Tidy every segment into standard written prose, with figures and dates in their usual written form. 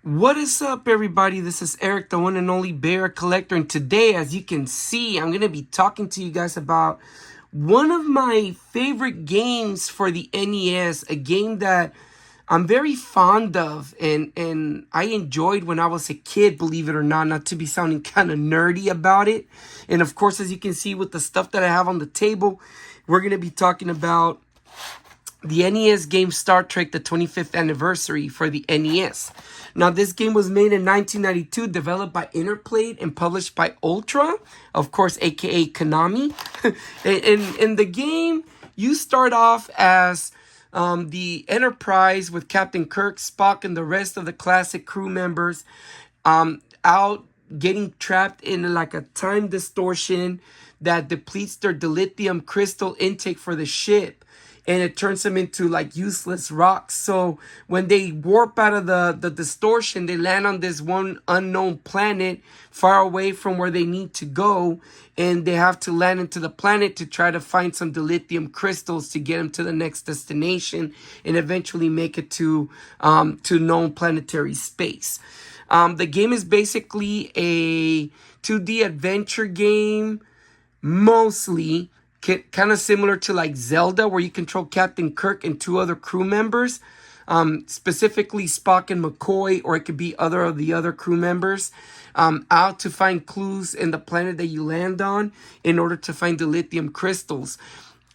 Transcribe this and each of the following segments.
What is up, everybody? This is Erik, the one and only bear collector, and today, as you can see, I'm going to be talking to you guys about one of my favorite games for the NES, a game that I'm very fond of and I enjoyed when I was a kid, believe it or not to be sounding kind of nerdy about it. And of course, as you can see with the stuff that I have on the table, we're going to be talking about the NES game Star Trek, the 25th anniversary for the NES. Now, this game was made in 1992, developed by Interplay and published by Ultra, of course, aka Konami. In the game, you start off as the Enterprise with Captain Kirk, Spock, and the rest of the classic crew members out getting trapped in like a time distortion that depletes their dilithium crystal intake for the ship, and it turns them into like useless rocks. So when they warp out of the distortion, they land on this one unknown planet far away from where they need to go, and they have to land into the planet to try to find some dilithium crystals to get them to the next destination and eventually make it to known planetary space. The game is basically a 2D adventure game, mostly kind of similar to like Zelda, where you control Captain Kirk and two other crew members, specifically Spock and McCoy, or it could be other of the other crew members, out to find clues in the planet that you land on in order to find the lithium crystals.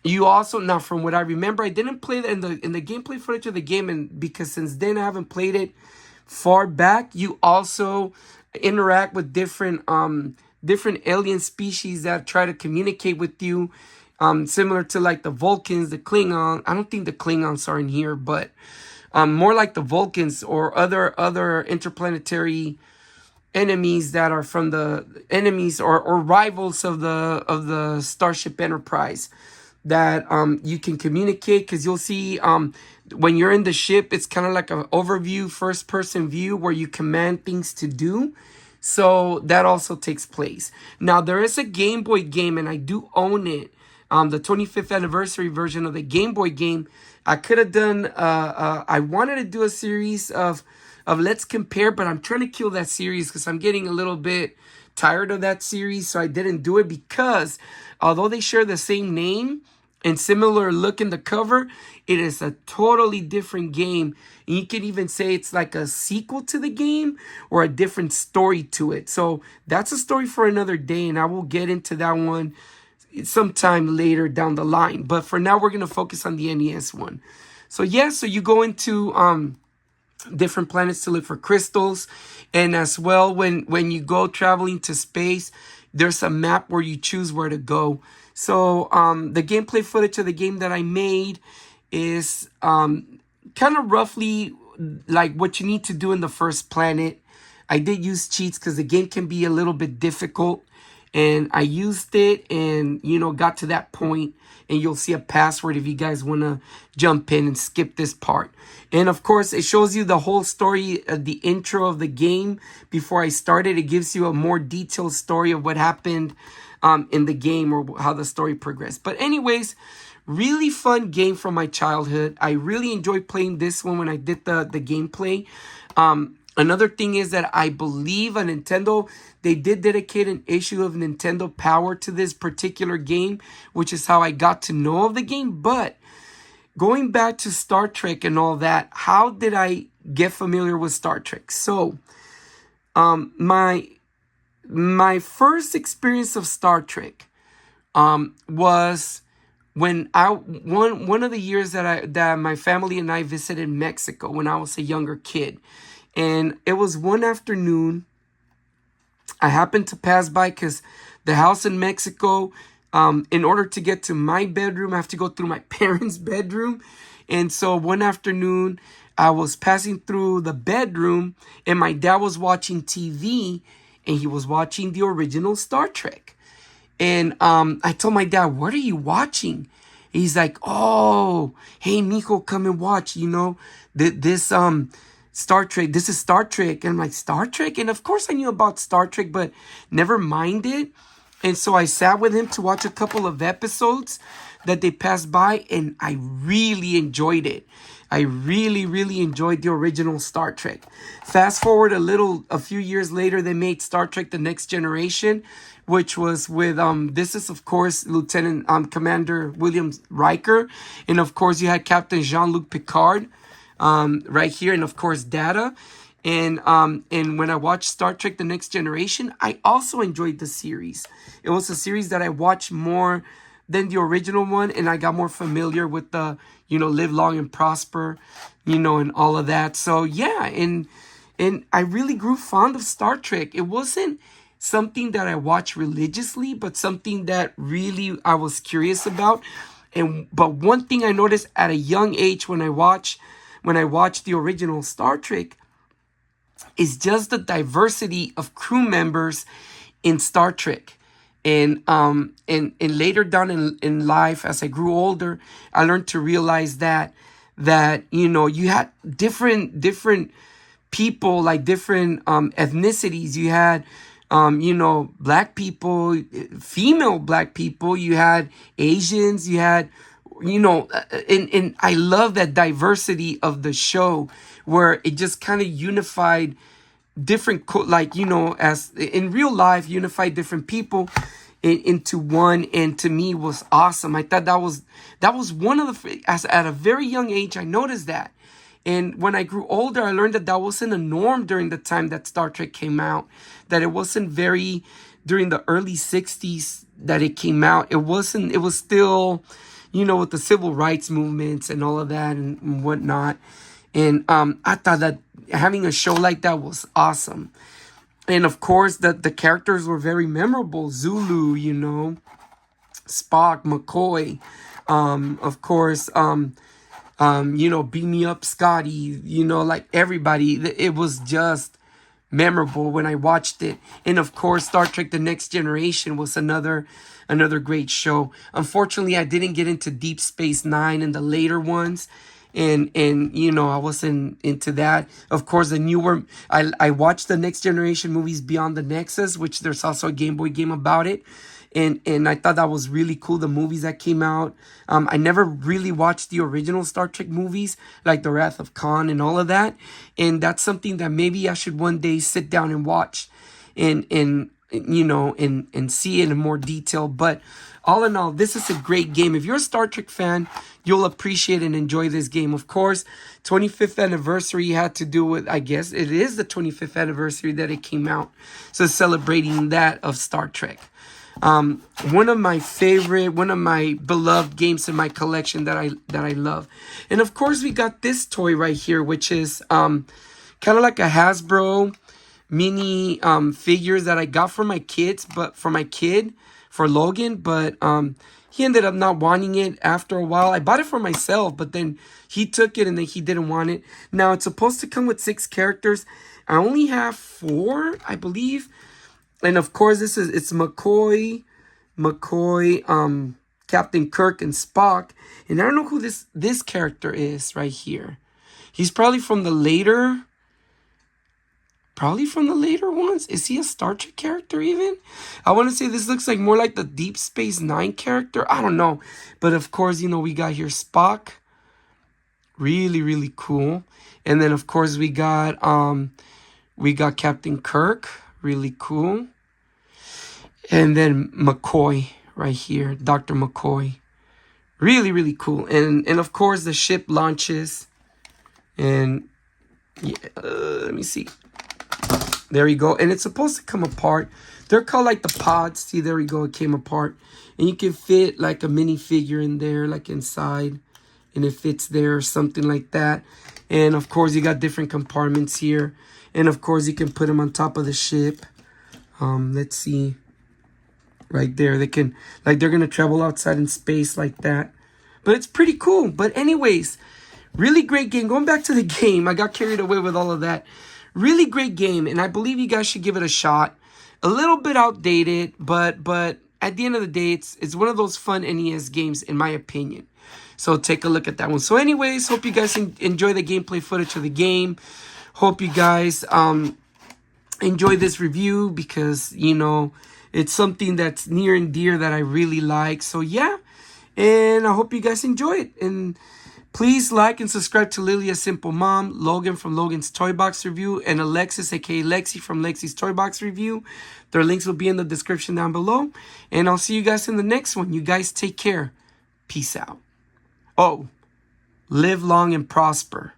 You also, now from what I remember, I didn't play in the gameplay footage of the game, and because since then I haven't played it far back, you also interact with different alien species that try to communicate with you, similar to like the Vulcans, the Klingon. I don't think the Klingons are in here, but more like the Vulcans or other interplanetary enemies that are from the enemies or rivals of the Starship Enterprise that you can communicate, because you'll see when you're in the ship, it's kind of like an overview first person view where you command things to do. So that also takes place. Now, there is a Game Boy game, and I do own it. The 25th anniversary version of the Game Boy game. I could have done, I wanted to do a series of Let's Compare, but I'm trying to kill that series because I'm getting a little bit tired of that series. So I didn't do it because although they share the same name and similar look in the cover, it is a totally different game. And you could even say it's like a sequel to the game or a different story to it. So that's a story for another day, and I will get into that one sometime later down the line. But for now, we're going to focus on the NES one. So yeah, so you go into different planets to look for crystals. And as well, when you go traveling to space, there's a map where you choose where to go. So the gameplay footage of the game that I made is kind of roughly like what you need to do in the first planet. I did use cheats because the game can be a little bit difficult, and I used it and, got to that point, and you'll see a password if you guys want to jump in and skip this part. And of course, it shows you the whole story, the intro of the game before I started. It gives you a more detailed story of what happened in the game or how the story progressed. But anyways, really fun game from my childhood. I really enjoyed playing this one when I did the gameplay. Another thing is that I believe they did dedicate an issue of Nintendo Power to this particular game, which is how I got to know of the game. But going back to Star Trek and all that, how did I get familiar with Star Trek? So, my first experience of Star Trek was when one of the years that my family and I visited Mexico when I was a younger kid. And it was one afternoon. I happened to pass by because the house in Mexico, in order to get to my bedroom, I have to go through my parents' bedroom. And so one afternoon, I was passing through the bedroom, and my dad was watching TV, and he was watching the original Star Trek. And I told my dad, "What are you watching?" He's like, "Oh, hey, mijo, come and watch, this Star Trek. This is Star Trek." And I'm like, "Star Trek?" And of course I knew about Star Trek, but never minded. And so I sat with him to watch a couple of episodes that they passed by, and I really enjoyed it. I really, really enjoyed the original Star Trek. Fast forward a few years later, they made Star Trek The Next Generation, which was with, this is, of course, Lieutenant Commander William Riker. And, of course, you had Captain Jean-Luc Picard right here. And, of course, Data. And when I watched Star Trek The Next Generation, I also enjoyed the series. It was a series that I watched more than the original one, and I got more familiar with the, live long and prosper, and all of that. So yeah, and I really grew fond of Star Trek. It wasn't something that I watched religiously, but something that really I was curious about. But one thing I noticed at a young age when I watched the original Star Trek is just the diversity of crew members in Star Trek. And later down in life, as I grew older, I learned to realize that you had different people, like different ethnicities. You had black people, female black people. You had Asians. You had and I love that diversity of the show, where it just kind of unified different as in real life, unify different people into one. And to me was awesome. I thought that was one of the, at a very young age, I noticed that. And when I grew older, I learned that wasn't a norm during the time that Star Trek came out, that it wasn't very during the early 60s that it came out. It was still, with the civil rights movements and all of that and whatnot. And I thought that having a show like that was awesome. And of course, the characters were very memorable. Zulu, Spock, McCoy, of course, Beam Me Up, Scotty, like everybody. It was just memorable when I watched it. And of course, Star Trek The Next Generation was another great show. Unfortunately, I didn't get into Deep Space Nine and the later ones. And I wasn't into that. Of course, the newer, I watched the Next Generation movies Beyond the Nexus, which there's also a Game Boy game about it. And I thought that was really cool, the movies that came out. I never really watched the original Star Trek movies, like The Wrath of Khan and all of that. And that's something that maybe I should one day sit down and watch and see it in more detail. But all in all, this is a great game. If you're a Star Trek fan, you'll appreciate and enjoy this game. Of course, 25th anniversary had to do with, I guess, it is the 25th anniversary that it came out. So celebrating that of Star Trek. One of my beloved games in my collection that I love. And of course, we got this toy right here, which is kind of like a Hasbro mini figures that I got for my kids, but for Logan, but he ended up not wanting it after a while. I bought it for myself, but then he took it and then he didn't want it. Now it's supposed to come with 6 characters. I only have 4, I believe. And of course, it's McCoy, Captain Kirk, and Spock. And I don't know who this character is right here. He's probably from the later ones. Is he a Star Trek character even? I want to say this looks like more like the Deep Space Nine character. I don't know. But of course, we got here Spock. Really, really cool. And then of course we got Captain Kirk. Really cool. And then McCoy right here. Dr. McCoy. Really, really cool. And of course the ship launches. And yeah, let me see. There you go. And it's supposed to come apart. They're called like the pods. See, there we go. It came apart. And you can fit like a mini figure in there, like inside. And it fits there or something like that. And of course, you got different compartments here. And of course, you can put them on top of the ship. Let's see. Right there. They can, like, they're going to travel outside in space like that. But it's pretty cool. But anyways, really great game. Going back to the game. I got carried away with all of that. Really great game, and I believe you guys should give it a shot. A little bit outdated, but at the end of the day, it's one of those fun NES games, in my opinion. So take a look at that one. So anyways, hope you guys enjoy the gameplay footage of the game. Hope you guys enjoy this review because, it's something that's near and dear that I really like. So yeah, and I hope you guys enjoy it. And Please like and subscribe to Lily, a Simple Mom, Logan from Logan's Toy Box Review, and Alexis, aka Lexi from Lexi's Toy Box Review. Their links will be in the description down below. And I'll see you guys in the next one. You guys take care. Peace out. Oh, live long and prosper.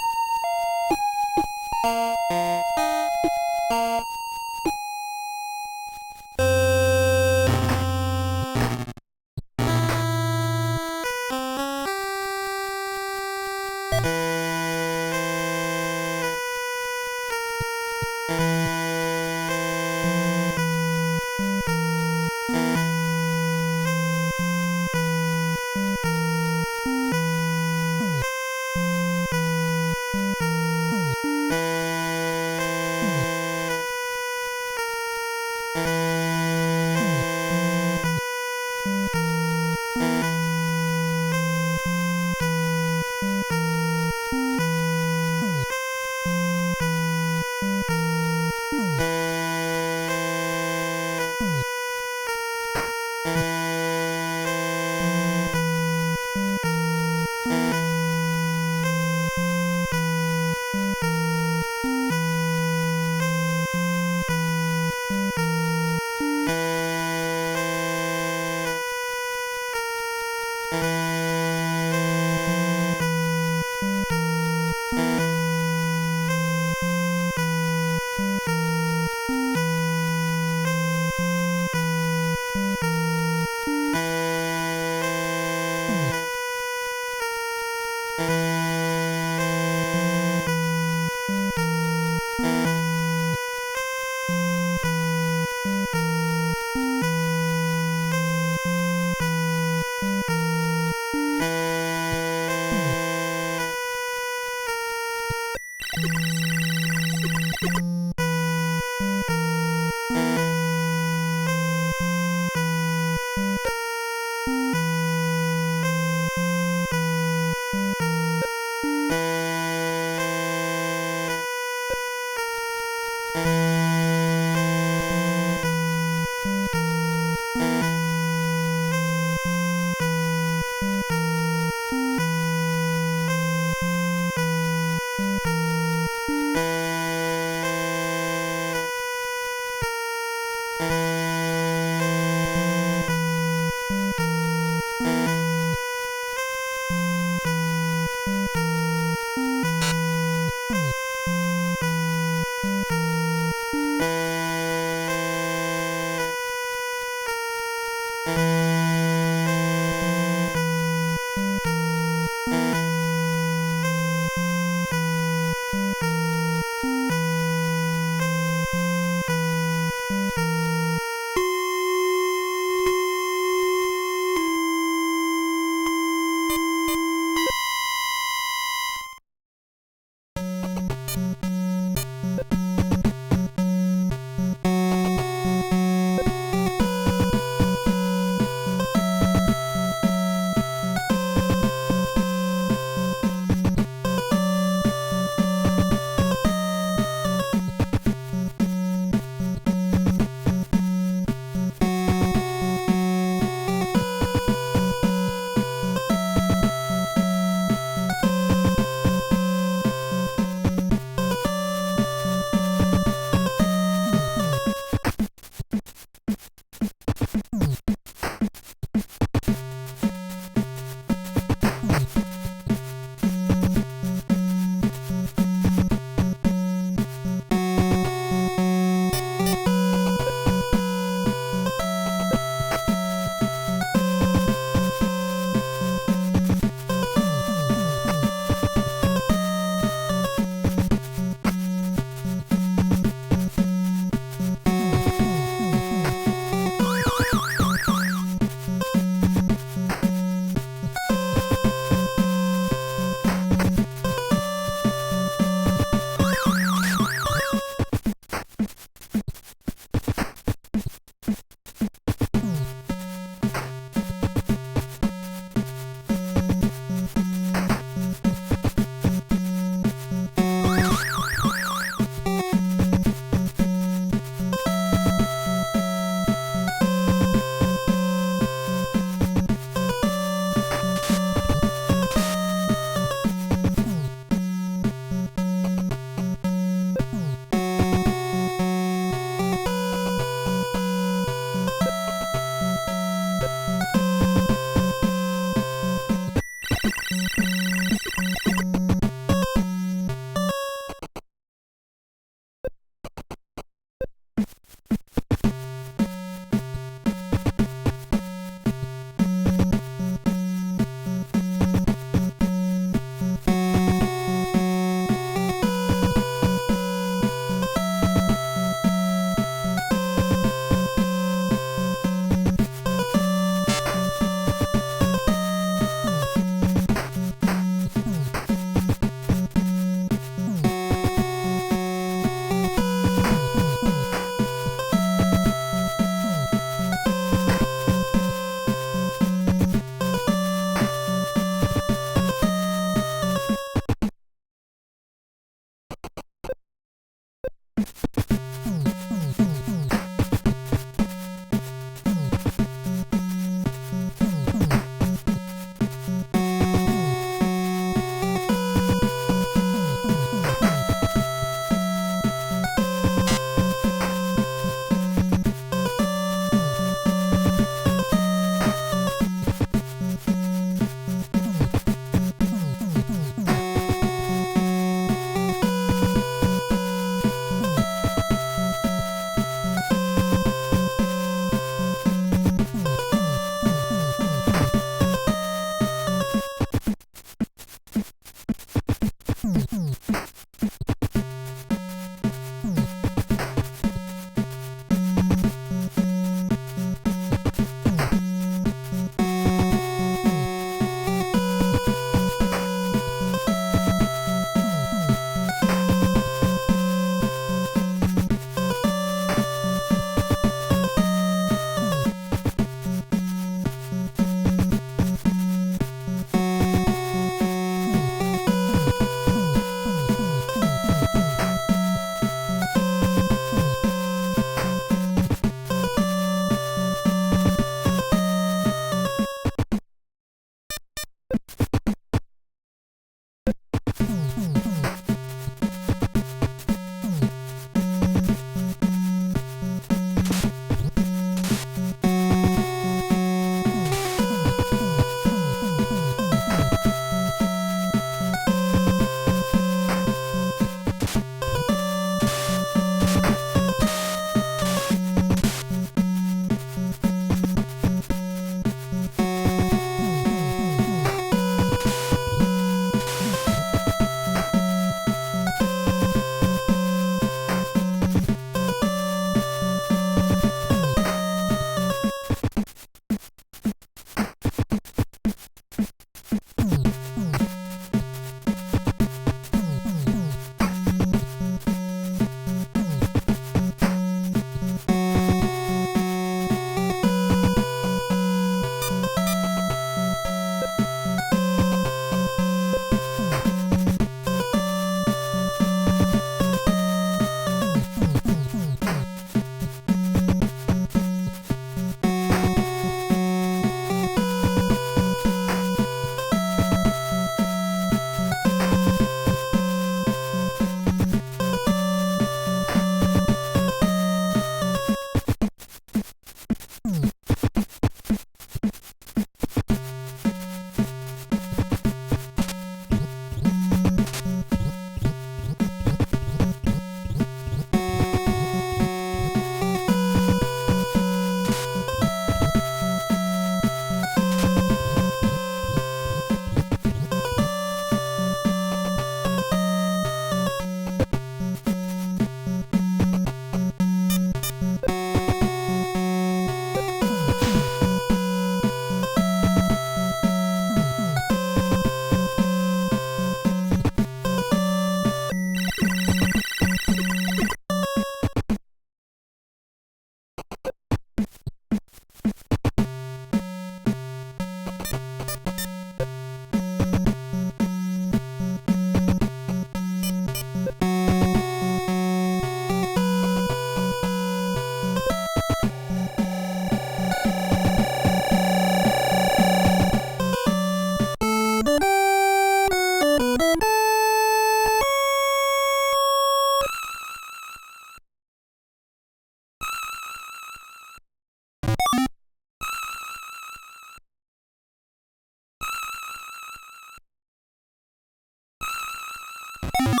You